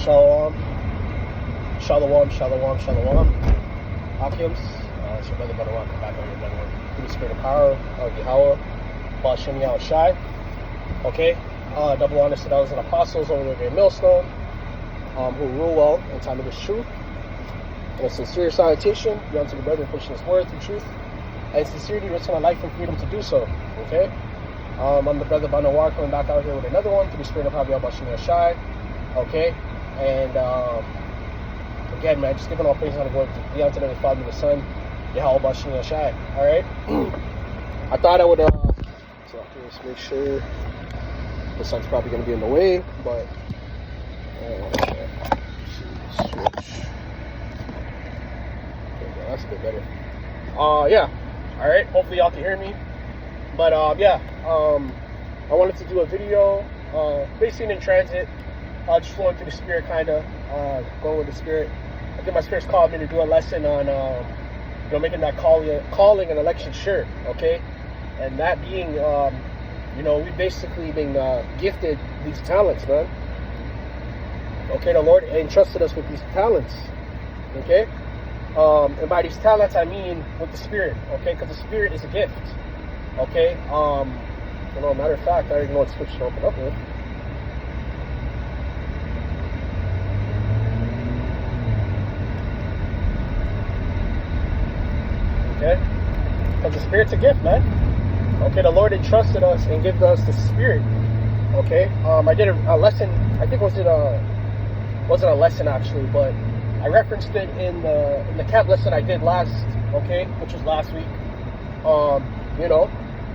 Shalom. Shalom, shalom, shalom. Akims. It's your brother BARAK. Come back on your brother. Through the spirit of power of Yahawah. Sham, Yahawashi. Okay. Double honors to those and apostles over the great millstone. Who rule well in time of this truth. And a sincere salutation be unto the brethren pushing his word through truth. And sincerity risking my life and freedom to do so. Okay. I'm the brother BARAK coming back out here with another one through the spirit of power of Yahawashi. Okay. And again, man, just giving all praise and glory to the unto the Father and the Son, Yahawashi. All right. I thought I would so let's make sure the sun's probably going to be in the way, but switch. Okay, that's a bit better. Yeah. All right. Hopefully y'all can hear me. But yeah. I wanted to do a video, basically in transit. Just flowing through the spirit, kind of going with the spirit. I think my spirit's called me to do a lesson on, making that calling and election sure. Okay, and that being, we've basically been gifted these talents, man. Okay, the Lord entrusted us with these talents. Okay, and by these talents I mean with the spirit. Okay, because the spirit is a gift. Okay, matter of fact, I already know what switch to open up with. Okay, because the spirit's a gift, man. Okay, the Lord entrusted us and gave us the spirit. Okay, I did a lesson. I think wasn't a lesson actually, but I referenced it in the camp lesson I did last. Okay, which was last week.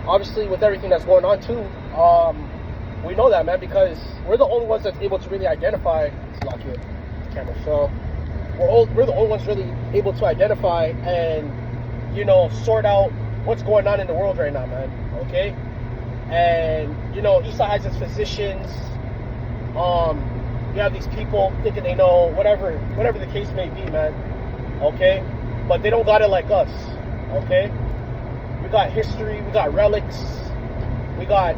Obviously with everything that's going on too, we know that, man, because we're the only ones that's able to really identify. Let's lock your camera. So we're the only ones really able to identify and sort out what's going on in the world right now, man. Okay, and Esau has his physicians. You have these people thinking they know whatever the case may be, man. Okay, but they don't got it like us. Okay, we got history, we got relics, we got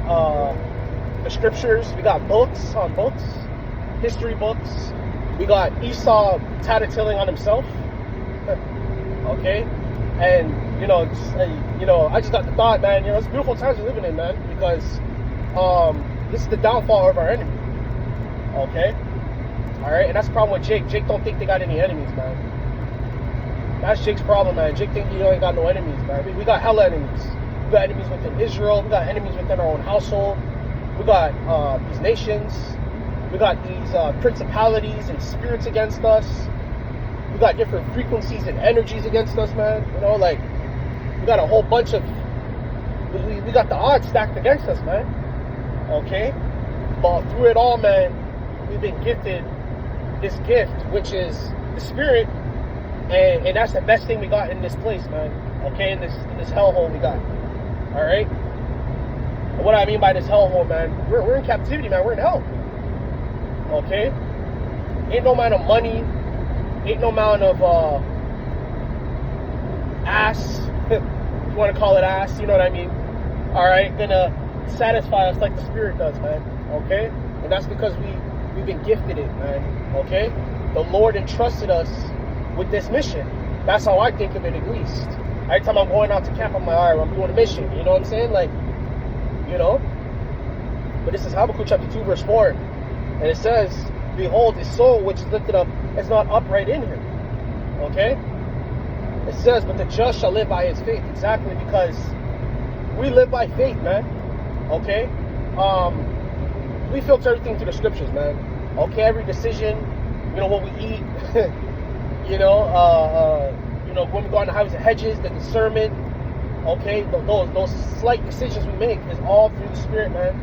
the scriptures, we got books on books, history books. We got Esau tattling on himself. Okay. And I just got the thought, man. It's beautiful times we're living in, man, because this is the downfall of our enemy. Okay, all right, and that's the problem with Jake. Jake don't think they got any enemies, man. That's Jake's problem, man. Jake think he ain't got no enemies, man. We got hella enemies. We got enemies within Israel. We got enemies within our own household. We got these nations. We got these principalities and spirits against us. We got different frequencies and energies against us, man. We got a whole bunch of, we got the odds stacked against us, man. Okay? But through it all, man, we've been gifted this gift, which is the spirit, and that's the best thing we got in this place, man. Okay? In this hellhole we got. Alright? And what I mean by this hellhole, man, we're in captivity, man. We're in hell. Okay? Ain't no amount of money, ain't no amount of ass, if you want to call it ass, you know what I mean? Alright, gonna satisfy us like the spirit does, man. Okay? And that's because we've been gifted it, man. Okay? The Lord entrusted us with this mission. That's how I think of it, at least. Every time I'm going out to camp, I'm like, alright, I'm doing a mission. You know what I'm saying? But this is Habakkuk chapter 2, verse 4. And it says, behold, his soul which is lifted up is not upright in him. Okay? It says, but the just shall live by his faith. Exactly, because we live by faith, man. Okay? We filter everything through the scriptures, man. Okay, every decision, what we eat, when we go on the highways and hedges, the discernment, okay, those slight decisions we make is all through the spirit, man.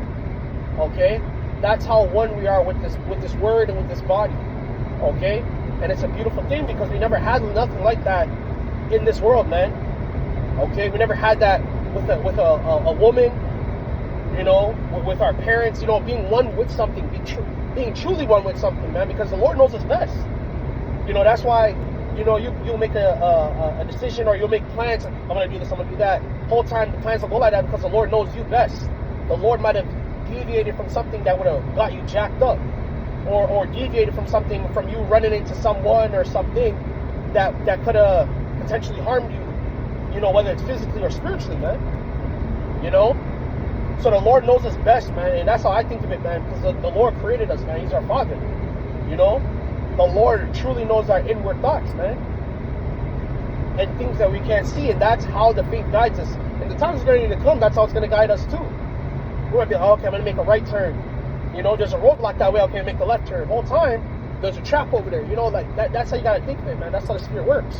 Okay? That's how one we are with this word and with this body. Okay? And it's a beautiful thing because we never had nothing like that in this world, man. Okay? We never had that with a woman, with our parents, being one with something, being truly one with something, man, because the Lord knows us best. That's why, you'll make a decision, or you'll make plans. I'm going to do this, I'm going to do that. Whole time the plans will go like that because the Lord knows you best. The Lord might have deviated from something that would have got you jacked up. or deviated from something, from you running into someone or something that could have potentially harmed you, you know, whether it's physically or spiritually, man. You know? So the Lord knows us best, man, and that's how I think of it, man, because the Lord created us, man. He's our Father, you know? The Lord truly knows our inward thoughts, man, and things that we can't see, and that's how the faith guides us. And the time's going to come, that's how it's going to guide us too. We're going to be like, oh, okay, I'm going to make a right turn. You know, there's a roadblock that way, okay, make a left turn. The whole time, there's a trap over there. You know, like that's how you got to think of it, man. That's how the Spirit works.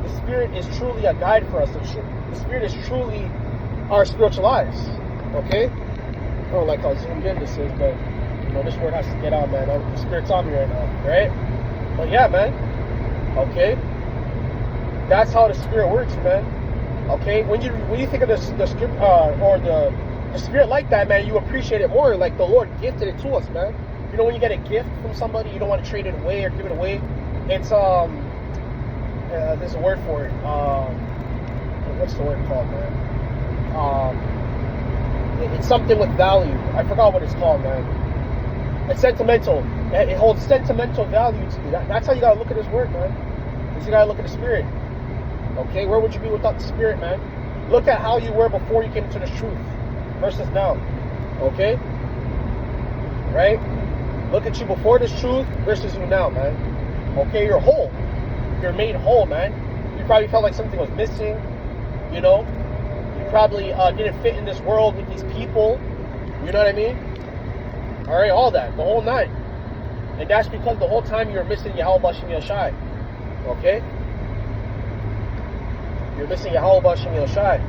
The Spirit is truly a guide for us. The Spirit is truly our spiritual eyes. Okay? I don't like how zoomed in this is, but, you know, this word has to get out, man. The Spirit's on me right now, right? But yeah, man. Okay? That's how the Spirit works, man. Okay? When you think of the Spirit like that, man, you appreciate it more. Like the Lord gifted it to us, man. You know, when you get a gift from somebody, you don't want to trade it away or give it away. It's there's a word for it. What's the word called, man? It's something with value. I forgot what it's called, man. It's sentimental. It holds sentimental value to you. That's how you gotta look at this word, man. You gotta look at the Spirit. Okay, where would you be without the Spirit, man? Look at how you were before you came into this truth versus now. Okay? Right? Look at you before this truth versus you now, man. Okay, you're whole. You're made whole, man. You probably felt like something was missing. You know? You probably didn't fit in this world with these people. You know what I mean? Alright, all that. The whole nine. And that's because the whole time you're missing Yahawashi and Yahawashi. Okay? You're missing Yahawashi and Yahawashi.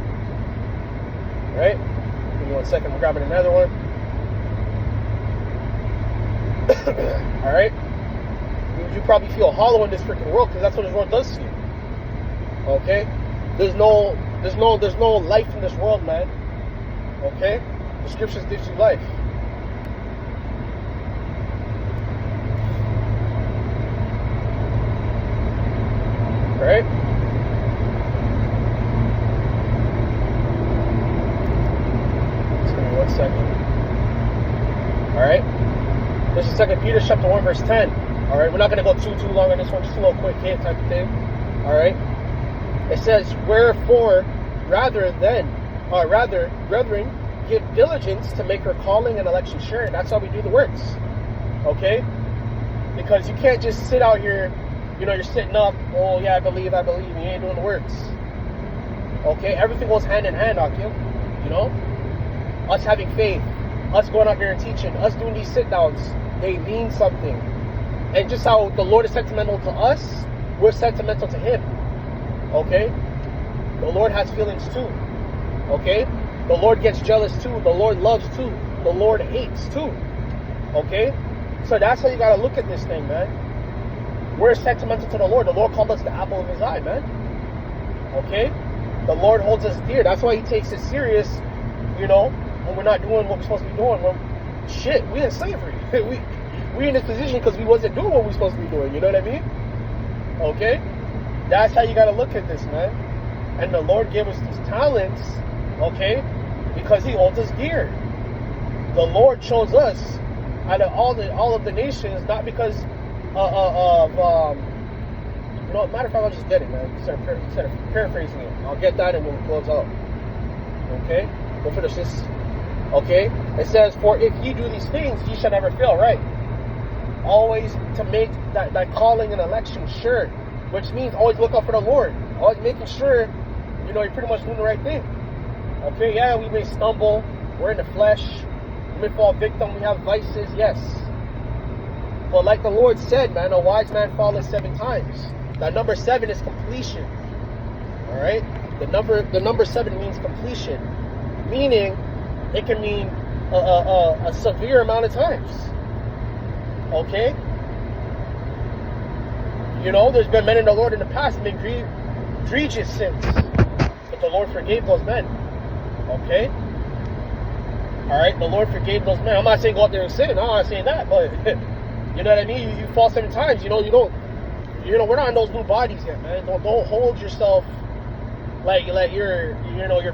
Right? Give me 1 second. We're grabbing another one. Alright? You probably feel hollow in this freaking world because that's what this world does to you. Okay? There's no life in this world, man. Okay? The scriptures gives you life. Right? Just give me 1 second. Alright? This is 2 Peter chapter 1 verse 10. Alright, we're not going to go too long on this one, just a little quick hit type of thing. Alright? It says, wherefore, rather, brethren, give diligence to make your calling and election sure. That's how we do the works. Okay? Because you can't just sit out here, you know, you're sitting up, oh yeah, I believe, you ain't doing the works. Okay? Everything goes hand in hand, Akim. You know? Us having faith, us going out there and teaching, us doing these sit-downs, they mean something. And just how the Lord is sentimental to us, we're sentimental to Him. Okay? The Lord has feelings too. Okay? The Lord gets jealous too. The Lord loves too. The Lord hates too. Okay? So that's how you gotta look at this thing, man. We're sentimental to the Lord. The Lord called us the apple of His eye, man. Okay? The Lord holds us dear. That's why He takes it serious, you know, when we're not doing what we're supposed to be doing. Well, shit, we in slavery. we in this position because we wasn't doing what we're supposed to be doing. You know what I mean? Okay? That's how you gotta look at this, man. And the Lord gave us these talents, okay, because He holds us dear. The Lord chose us out of all of the nations, not because you know, matter of fact, I'll just get it, man. Instead of paraphrasing it, I'll get that and we'll close out. Okay, we'll finish this. Okay, it says, for if ye do these things, ye shall never fail. Right? Always to make that calling and election sure, which means always look out for the Lord. Always making sure, you know, you're pretty much doing the right thing. Okay, yeah, we may stumble. We're in the flesh. We may fall victim. We have vices, yes. But like the Lord said, man, a wise man falleth 7 times. That number 7 is completion. Alright? The number 7 means completion. Meaning, it can mean a severe amount of times. Okay? You know, there's been men in the Lord in the past that made egregious sins. But the Lord forgave those men. Okay? Alright? The Lord forgave those men. I'm not saying go out there and sin. I'm not saying that. But, you know what I mean? You fall 7 times. You know, we're not in those new bodies yet, man. Don't hold yourself like you're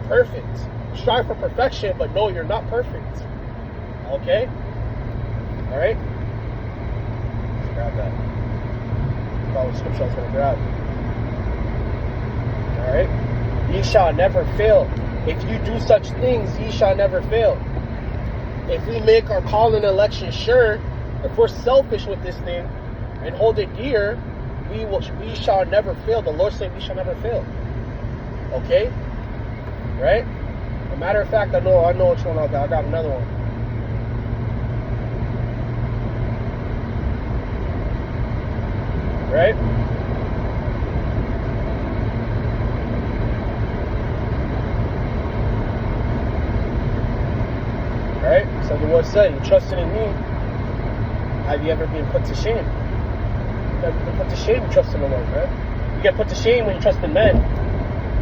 perfect. Strive for perfection, but no, you're not perfect. Okay? Alright? grab that. That's what scripture I was going to grab. Alright? Ye shall never fail. If you do such things, ye shall never fail. If we make our call and election sure, if we're selfish with this thing and hold it dear, we shall never fail. The Lord said we shall never fail. Okay? Right? As a matter of fact, I know which one I got. I got another one. Right? Right? So the Lord said, you trusted in me, have you ever been put to shame? You never been put to shame, you trust in the Lord, man. You get put to shame when you trust in men.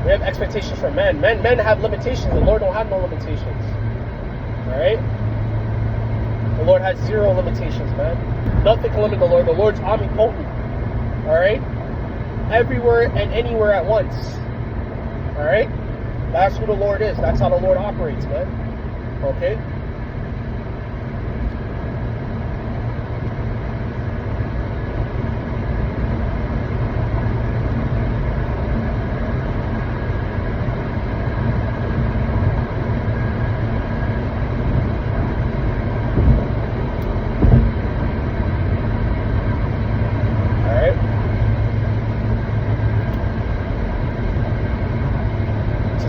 We have expectations from men. Men have limitations. The Lord don't have no limitations. Alright? The Lord has zero limitations, man. Nothing can limit the Lord. The Lord's omnipotent. Alright? Everywhere and anywhere at once. Alright? That's who the Lord is. That's how the Lord operates, man. Okay?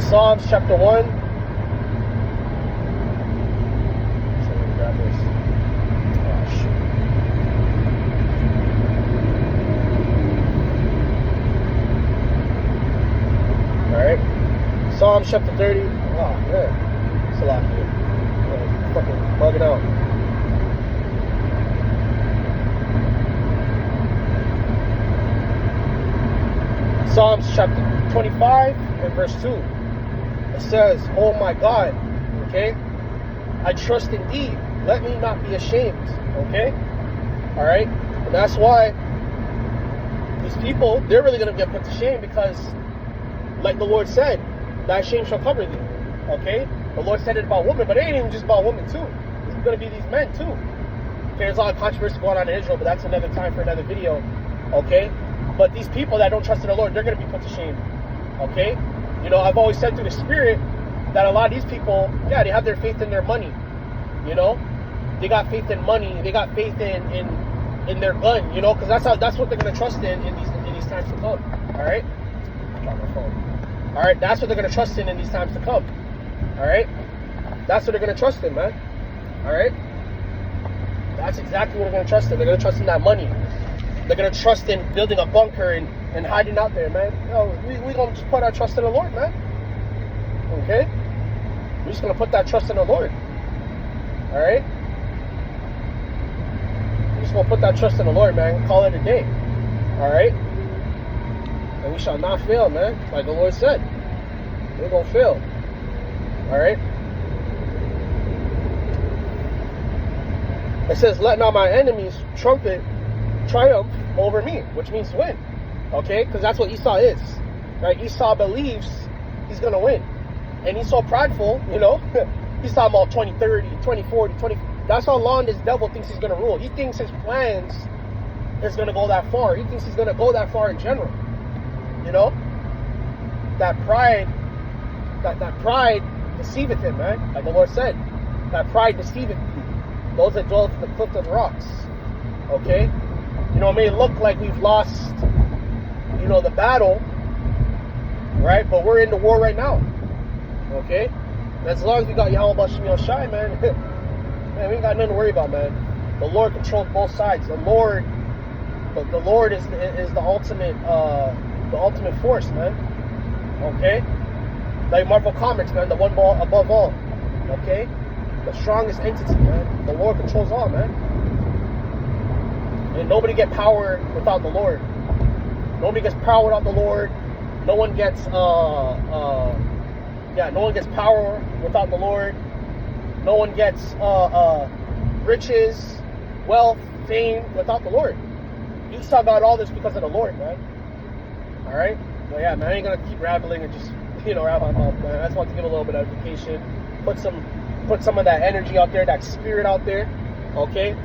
Psalms chapter 1. So let me grab this. Oh, shit. Alright. Psalms chapter 30. Oh, man. It's a lot here. I'm fucking bugging out. Psalms chapter 25 and verse 2. It says, oh my God, okay, I trust in thee, let me not be ashamed, okay, alright, and that's why these people, they're really going to get put to shame because, like the Lord said, thy shame shall cover thee, okay, the Lord said it about women, but it ain't even just about women too, it's going to be these men too, okay, there's a lot of controversy going on in Israel, but that's another time for another video, okay, but these people that don't trust in the Lord, they're going to be put to shame, okay. You know, I've always said through the Spirit that a lot of these people, yeah, they have their faith in their money. You know, they got faith in money. They got faith in their gun. You know, because that's what they're gonna trust in these times to come. All right. Drop my phone. All right, that's what they're gonna trust in these times to come. All right, that's what they're gonna trust in, man. All right, that's exactly what they're gonna trust in. They're gonna trust in that money. They're gonna trust in building a bunker and hiding out there, man. Yo, we gonna just put our trust in the Lord, man. Okay? We're just gonna put that trust in the Lord. Alright? We're just gonna put that trust in the Lord, man. Call it a day. Alright? And we shall not fail, man. Like the Lord said. We're gonna fail. Alright? It says, let not my enemies triumph over me, which means win. Okay, because that's what Esau is, right? Esau believes he's gonna win, and he's so prideful, you know. He's talking about 2030, 2040, 20. That's how long this devil thinks he's gonna rule. He thinks his plans is gonna go that far. He thinks he's gonna go that far in general. You know, that pride deceiveth him, man. Like the Lord said, that pride deceiveth those that dwell at the cliff of the rocks. Okay, you know, it may look like we've lost, you know, the battle, right? But we're in the war right now, okay? And as long as we got Yahawashi, man, man, we ain't got nothing to worry about, man. The Lord controls both sides. The Lord is the ultimate force, man. Okay? Like Marvel Comics, man, the one ball above all. Okay? The strongest entity, man. The Lord controls all, man. And nobody get power without the Lord. Nobody gets power without the Lord. No one gets no one gets power without the Lord. No one gets riches, wealth, fame without the Lord. Esau got all this because of the Lord, man. Alright? Well, yeah, man, I ain't gonna keep rambling and just, you know, wrap my mouth, man. I just want to give a little bit of education. Put some of that energy out there, that spirit out there. Okay?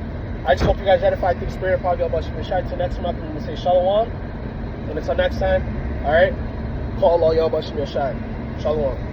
I just hope you guys edify through the spirit of power. Yahawashi. Till next time, I'm going to say shalom. And until next time, all right, call all Yahawashi. Shalom.